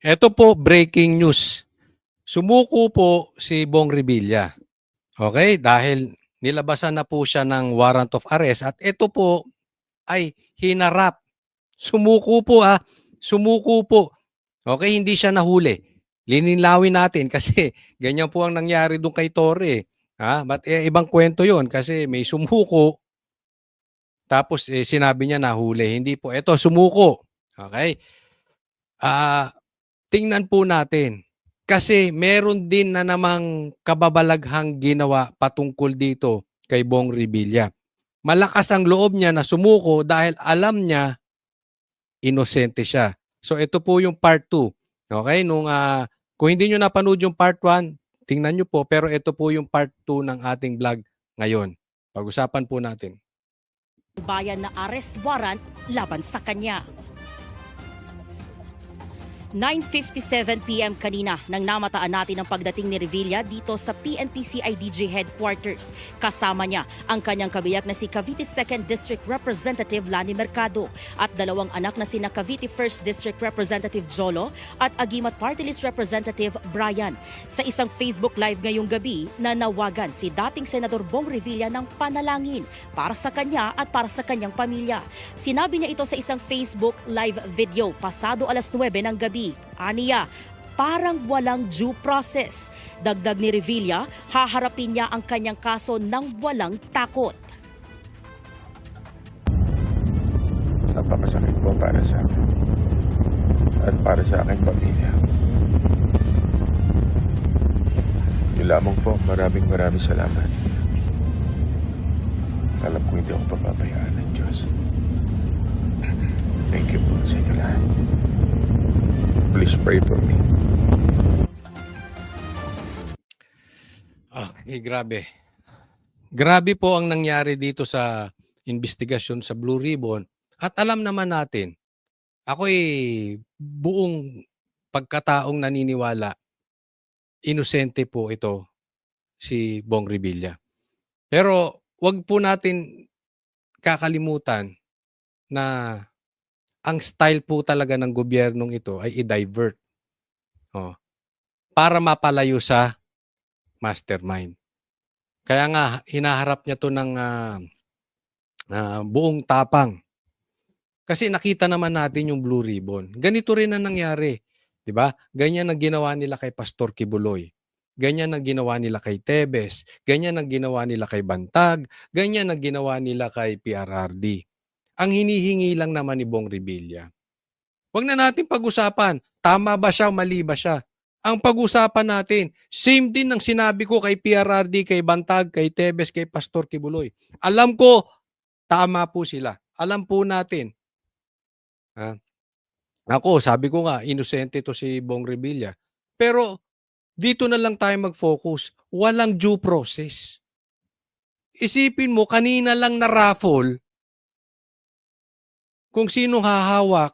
Ito po, breaking news. Sumuko po si Bong Revilla. Okay? Dahil nilabasan na po siya ng warrant of arrest at ito po ay hinarap. Sumuko po Sumuko po. Okay? Hindi siya nahuli. Lininlawin natin kasi ganyan po ang nangyari doon kay Torre. But ibang kwento yon kasi may sumuko tapos sinabi niya nahuli. Hindi po. Ito, sumuko. Okay? Tingnan po natin. Kasi meron din na namang kababalaghang ginawa patungkol dito kay Bong Revilla. Malakas ang loob niya na sumuko dahil alam niya inosente siya. So ito po yung part 2. Okay? Kung hindi nyo napanood yung part 1, tingnan nyo po. Pero ito po yung part 2 ng ating vlog ngayon. Pag-usapan po natin. Bayan na arrest warrant laban sa kanya. 9:57 PM kanina nang namataan natin ang pagdating ni Revilla dito sa PNP CIDG headquarters. Kasama niya ang kanyang kabiyak na si Cavite 2nd District Representative Lani Mercado at dalawang anak na sina Cavite 1st District Representative Jolo at Agimat Party List Representative Brian. Sa isang Facebook Live ngayong gabi, nanawagan si dating Senador Bong Revilla ng panalangin para sa kanya at para sa kanyang pamilya. Sinabi niya ito sa isang Facebook Live video pasado alas 9 ng gabi. Aniya, parang walang due process. Dagdag ni Revilla, haharapin niya ang kanyang kaso ng walang takot. Napakasakit po para sa akin at para sa aking pamilya. Yun lamang po, maraming salamat. Alam ko hindi ako papabayaan ng Diyos. Thank you po sa inyo lahat. Please pray for me. Grabe. Grabe po ang nangyari dito sa investigasyon sa Blue Ribbon. At alam naman natin, ako'y buong pagkataong naniniwala, inosente po ito si Bong Revilla. Pero wag po natin kakalimutan na ang style po talaga ng gobyernong ito ay i-divert para mapalayo sa mastermind. Kaya nga, hinaharap niya to ng buong tapang. Kasi nakita naman natin yung Blue Ribbon. Ganito rin ang nangyari. Diba? Ganyan ang ginawa nila kay Pastor Kibuloy. Ganyan ang ginawa nila kay Tebes. Ganyan ang ginawa nila kay Bantag. Ganyan ang ginawa nila kay PRRD. Ang hinihingi lang naman ni Bong Revilla. Huwag na natin pag-usapan, tama ba siya o mali ba siya? Ang pag-usapan natin, same din ng sinabi ko kay PRRD, kay Bantag, kay Tebes, kay Pastor Kibuloy. Alam ko, tama po sila. Alam po natin. Ako, sabi ko nga, inosente to si Bong Revilla. Pero dito na lang tayo mag-focus. Walang due process. Isipin mo, kanina lang na-raffle kung sinong hahawak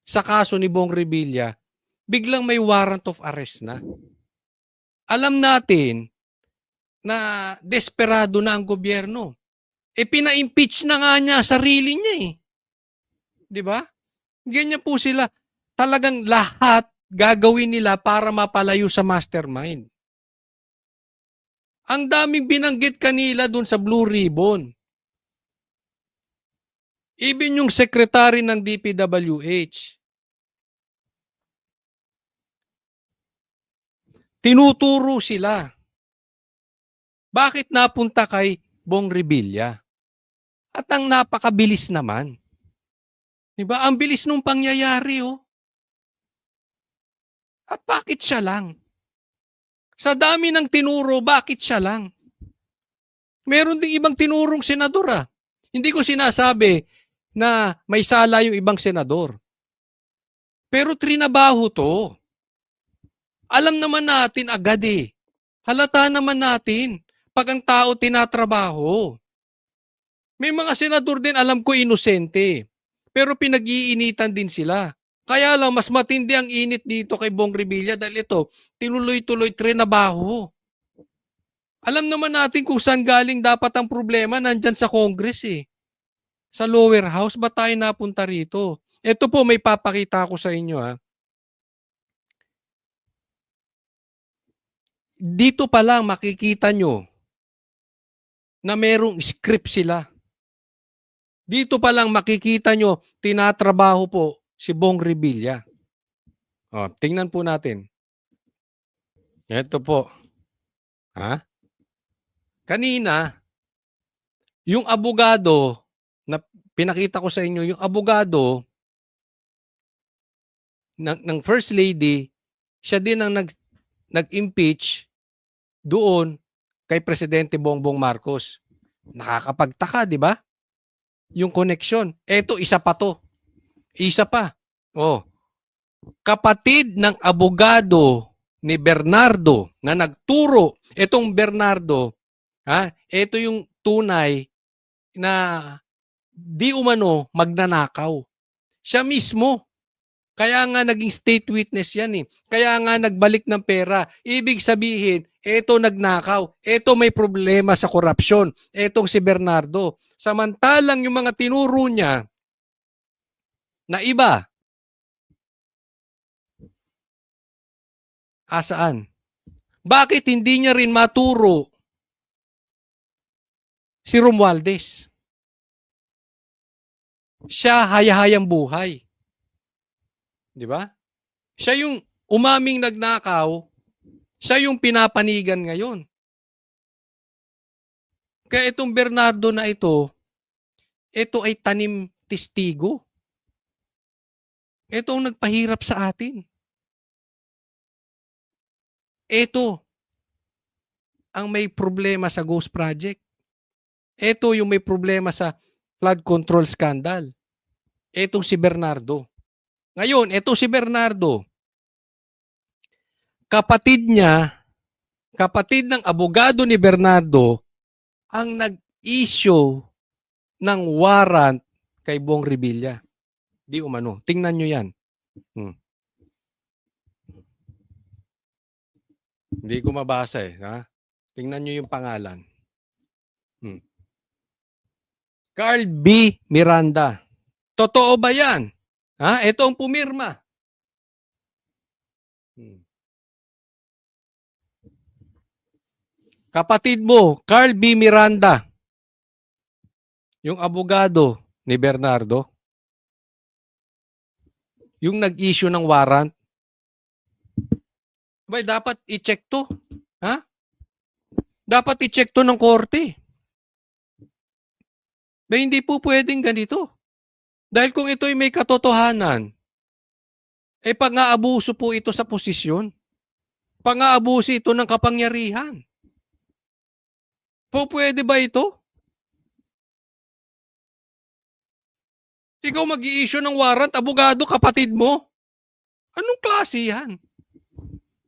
sa kaso ni Bong Revilla, biglang may warrant of arrest na. Alam natin na desperado na ang gobyerno. Pina-impeach na nga niya sarili niya eh. Di ba? Ganyan po sila. Talagang lahat gagawin nila para mapalayo sa mastermind. Ang daming binanggit kanila dun sa Blue Ribbon. Even yung secretary ng DPWH. Tinuturo sila. Bakit napunta kay Bong Revilla? At ang napakabilis naman. Diba? Ang bilis nung pangyayari At bakit siya lang? Sa dami ng tinuro, bakit siya lang? Meron ding ibang tinurong senador Hindi ko sinasabi na may sala yung ibang senador. Pero trinabaho to. Alam naman natin agad Halata naman natin pag ang tao tinatrabaho. May mga senador din alam ko inosente. Pero pinag-iinitan din sila. Kaya lang mas matindi ang init dito kay Bong Revilla dahil ito, tinuloy-tuloy trinabaho. Alam naman natin kung saan galing dapat ang problema, nandyan sa Congress Sa lower house, ba't tayo napunta rito? Ito po, may papakita ko sa inyo dito pa lang makikita nyo na merong script sila. Dito pa lang makikita nyo, tinatrabaho po si Bong Revilla. O, tingnan po natin. Ito po. Ha? Kanina, yung abogado, na pinakita ko sa inyo, yung abogado ng First Lady, siya din ang nag-impeach doon kay Presidente Bongbong Marcos. Nakakapagtaka, di ba? Yung connection. Eto, isa pa to. Isa pa. Oh. Kapatid ng abogado ni Bernardo na nagturo. Etong Bernardo, ito yung tunay na di umano magnanakaw. Siya mismo. Kaya nga naging state witness yan eh. Kaya nga nagbalik ng pera. Ibig sabihin, eto nagnakaw. Eto may problema sa korupsyon. Etong si Bernardo. Samantalang yung mga tinuro niya na iba. Asaan? Bakit hindi niya rin maturo si Romualdez? Siya hayahayang buhay. Di ba? Siya yung umaming nagnakaw, siya yung pinapanigan ngayon. Kaya itong Bernardo na ito ay tanim testigo. Ito ang nagpahirap sa atin. Ito ang may problema sa Ghost Project. Ito yung may problema sa flood control scandal. Itong si Bernardo. Ngayon, ito si Bernardo. Kapatid niya, kapatid ng abogado ni Bernardo, ang nag-issue ng warrant kay Bong Revilla. Di umano. Tingnan nyo yan. Hindi ko mabasa eh. Ha? Tingnan nyo yung pangalan. Carl B. Miranda. Totoo ba yan? Ha? Ito ang pumirma. Kapatid mo, Carl B. Miranda. Yung abogado ni Bernardo. Yung nag-issue ng warrant. Bay, dapat i-check to. Ha? Dapat i-check to ng korte. Bay, hindi po pwedeng ganito. Dahil kung ito'y may katotohanan, pang-aabuso po ito sa posisyon. Pang-aabuso ito ng kapangyarihan. Pwede ba ito? Ikaw mag-i-issue ng warrant, abogado, kapatid mo? Anong klase yan?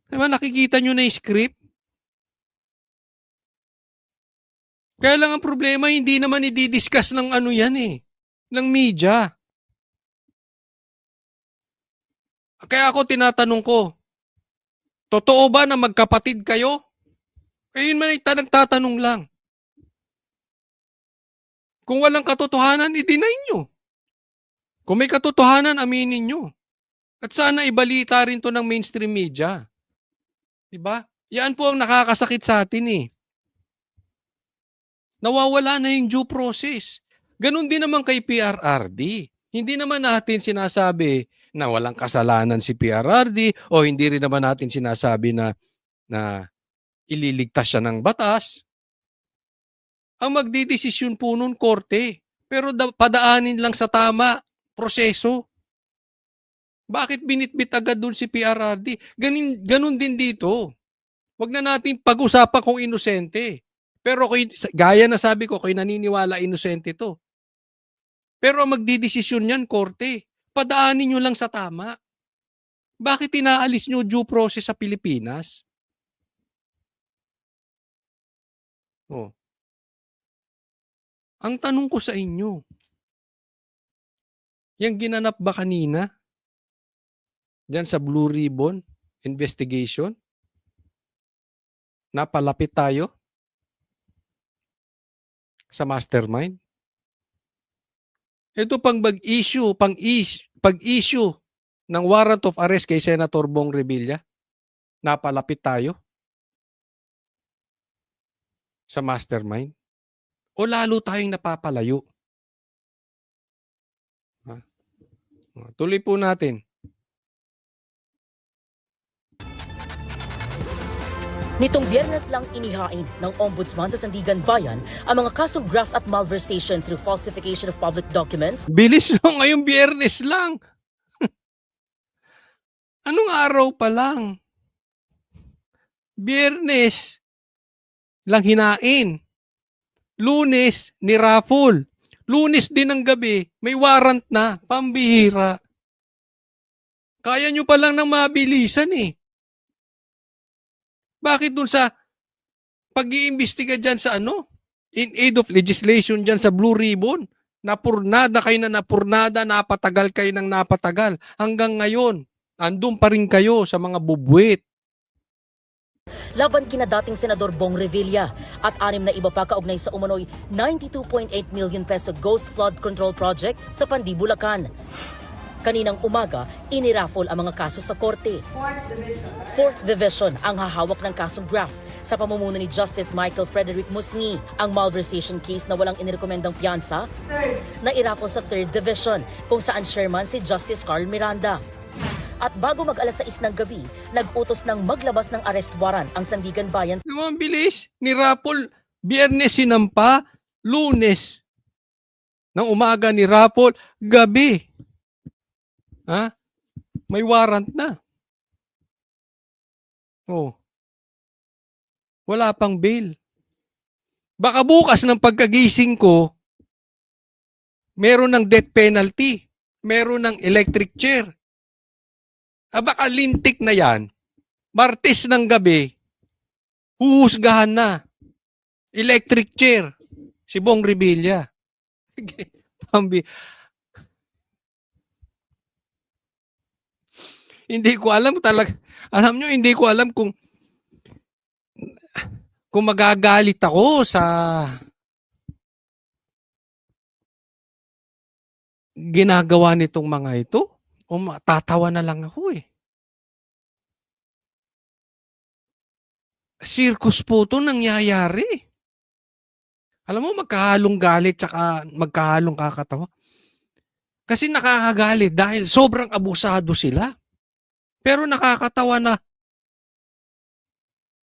Diba, nakikita nyo na yung script? Kaya lang ang problema, hindi naman i-discuss ng ano yan eh. Ng media. Kaya ako tinatanong ko, totoo ba na magkapatid kayo? Yun man nagtatanong lang. Kung walang katotohanan, i-deny nyo. Kung may katotohanan, aminin nyo. At sana ibalita rin to ng mainstream media. Diba? Yan po ang nakakasakit sa atin eh. Nawawala na yung due process. Ganon din naman kay PRRD. Hindi naman natin sinasabi na walang kasalanan si PRRD o hindi rin naman natin sinasabi na ililigtas siya ng batas. Ang magdidesisyon po nun, korte. Pero padaanin lang sa tama, proseso. Bakit binitbit agad dun si PRRD? Ganun din dito. Huwag na natin pag-usapan kung inosente. Pero gaya na sabi ko, kayo naniniwala inosente to. Pero ang magdidesisyon yan, korte. Padaanin nyo lang sa tama. Bakit inaalis nyo due process sa Pilipinas? Oh. Ang tanong ko sa inyo, yung ginanap ba kanina diyan sa Blue Ribbon investigation? Napalapit tayo sa mastermind? Ito pang pag-issue ng warrant of arrest kay Senator Bong Revilla, napalapit tayo. sa mastermind? O lalo tayong napapalayo? Ha? Tuloy po natin. Nitong Biyernes lang inihain ng Ombudsman sa Sandigan Bayan ang mga kasong graft at malversation through falsification of public documents. Bilis no, ngayong Biyernes lang. Anong araw pa lang? Biyernes lang hinain. Lunes, ni-raffle. Lunes din ng gabi, may warrant na. Pambihira. Kaya nyo pa lang ng mabilisan eh. Bakit dun sa pag-iimbestiga dyan sa in aid of legislation dyan sa Blue Ribbon, napurnada kayo na napurnada, napatagal kayo ng napatagal. Hanggang ngayon, andun pa rin kayo sa mga bubwit. Laban kina dating Senador Bong Revilla at 6 na iba pa kaugnay sa umano'y 92.8 million peso Ghost Flood Control Project sa Pandi, Bulacan. Kaninang umaga, iniraffle ang mga kaso sa korte. 4th Division ang hahawak ng kasong graft sa pamumuno ni Justice Michael Frederick Musni. Ang malversation case na walang inirekomendang piyansa na iraffle sa 3rd Division kung saan chairman si Justice Carl Miranda. At bago mag-alas 6 ng gabi, nag-utos ng maglabas ng arrest warrant ang Sandigan Bayan. Ang bilis, ni-raffle, Biyernes sinampa, Lunes ng umaga ni-raffle, gabi. Ha? May warrant na. Oh. Wala pang bail. Baka bukas ng pagkagising ko, meron ng death penalty, meron ng electric chair. Baka lintik na yan, Martes ng gabi, huhusgahan na. Electric chair, si Bong Revilla. Hindi ko alam talaga. Alam nyo, hindi ko alam kung magagalit ako sa ginagawa nitong mga ito o tatawa na lang ako eh. Circus po ito nangyayari. Alam mo, magkahalong galit tsaka magkahalong kakatawa. Kasi nakakagalit dahil sobrang abusado sila. Pero nakakatawa na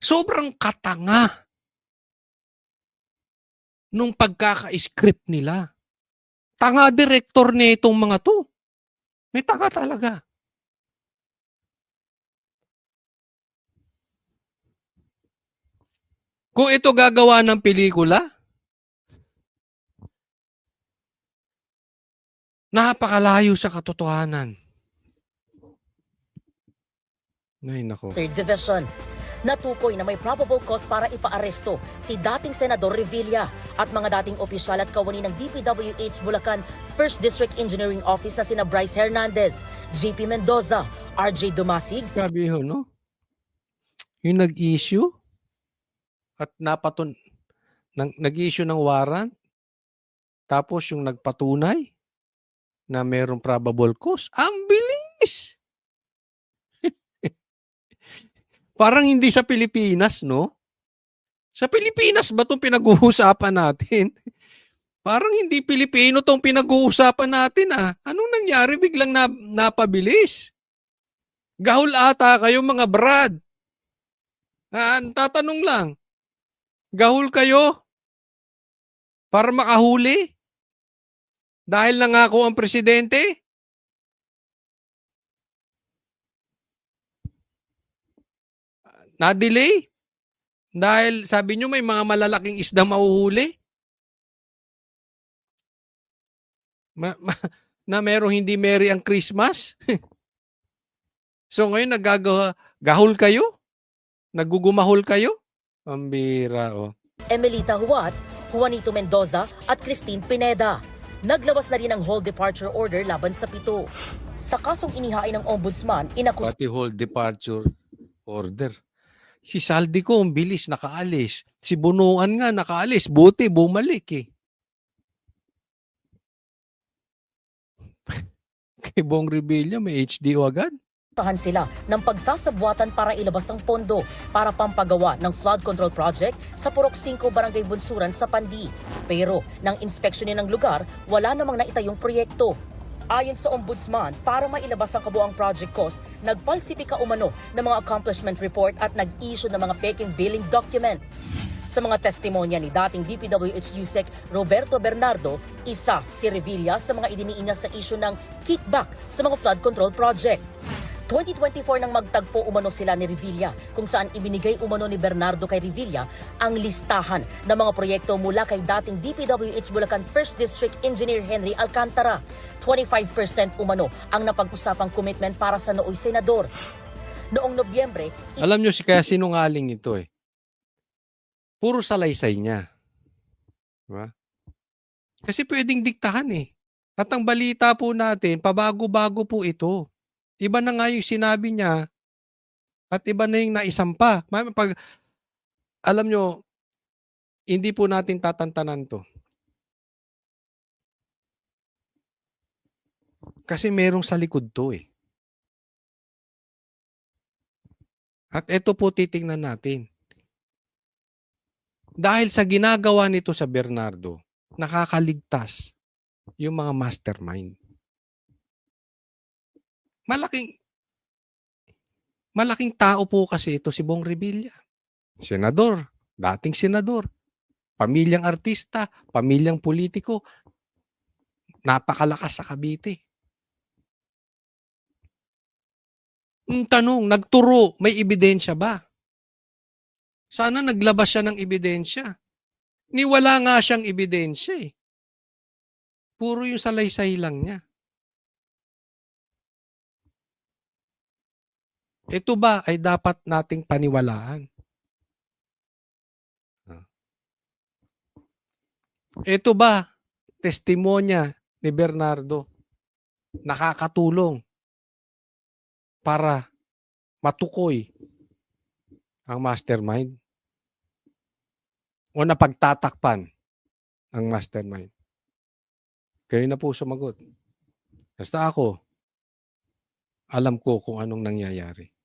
sobrang katanga nung pagkaka-script nila. Tanga direktor nitong mga to. May tanga talaga. Kung ito gagawa ng pelikula, napakalayo sa katotohanan. Ay, nako. 3rd Division. Natukoy na may probable cause para ipaaresto si dating Senador Revilla at mga dating opisyal at kawani ng DPWH Bulacan 1st District Engineering Office na sina Bryce Hernandez, JP Mendoza, RJ Dumasig. Sabi ho, no? Yung nag-issue at nag-issue ng warrant, tapos yung nagpatunay na mayroong probable cause. Ang bilis! Parang hindi sa Pilipinas, no? Sa Pilipinas ba itong pinag-uusapan natin? Parang hindi Pilipino itong pinag-uusapan natin, ah. Anong nangyari? Biglang napabilis. Gahol ata kayo, mga brad. Tatanong lang. Gahol kayo para makahuli? Dahil nangako ang presidente? Na-delay? Dahil sabi nyo may mga malalaking isda mauhuli? Na merong hindi merry ang Christmas? So ngayon gahol kayo? Nagugumahol kayo? Pambira, oh. Emelita Huat, Juanito Mendoza at Christine Pineda. Naglawas na rin ng hold departure order laban sa 7. Sa kasong inihain ng Ombudsman, Pati hold departure order. Si Saldi ko, ang bilis, nakaalis. Si Bunuan nga, nakaalis. Buti, bumalik eh. Kay Bong Revilla, may HDO agad. Tahan sila ng pagsasabwatan para ilabas ang pondo para pampagawa ng flood control project sa Purok 5 Barangay Bunsuran sa Pandi. Pero nang inspeksyonin ng lugar, wala namang naitayong proyekto. Ayon sa Ombudsman, para mailabas ang kabuang project cost, nagpalsipika umano ng mga accomplishment report at nag-issue ng mga peking billing document. Sa mga testimonya ni dating DPWH USEC Roberto Bernardo, isa si Revilla sa mga idiniinya sa issue ng kickback sa mga flood control project. 2024 nang magtagpo umano sila ni Revilla kung saan ibinigay umano ni Bernardo kay Revilla ang listahan ng mga proyekto mula kay dating DPWH Bulacan 1st District Engineer Henry Alcantara. 25% umano ang napag-usapang commitment para sa nooy senador. Noong Nobyembre, Alam nyo kaya sinungaling ito eh. Puro salaysay niya. Diba? Kasi pwedeng diktahan eh. At ang balita po natin, pabago-bago po ito. Iba na nga yung sinabi niya at iba na yung naisampa. Pag, alam nyo, hindi po natin tatantanan to. Kasi merong sa likod to eh. At ito po titingnan natin. Dahil sa ginagawa nito sa Bernardo, nakakaligtas yung mga mastermind. Malaking tao po kasi ito si Bong Revilla. Senador, dating senador, pamilyang artista, pamilyang politiko, napakalakas sa Cavite. Ang tanong, nagturo, may ebidensya ba? Sana naglabas siya ng ebidensya. Wala nga siyang ebidensya eh. Puro yung salaysay lang niya. Ito ba ay dapat nating paniwalaan? Ito ba testimonya ni Bernardo nakakatulong para matukoy ang mastermind o napagtatakpan ang mastermind? Kayo na po sumagot. Basta ako, alam ko kung anong nangyayari.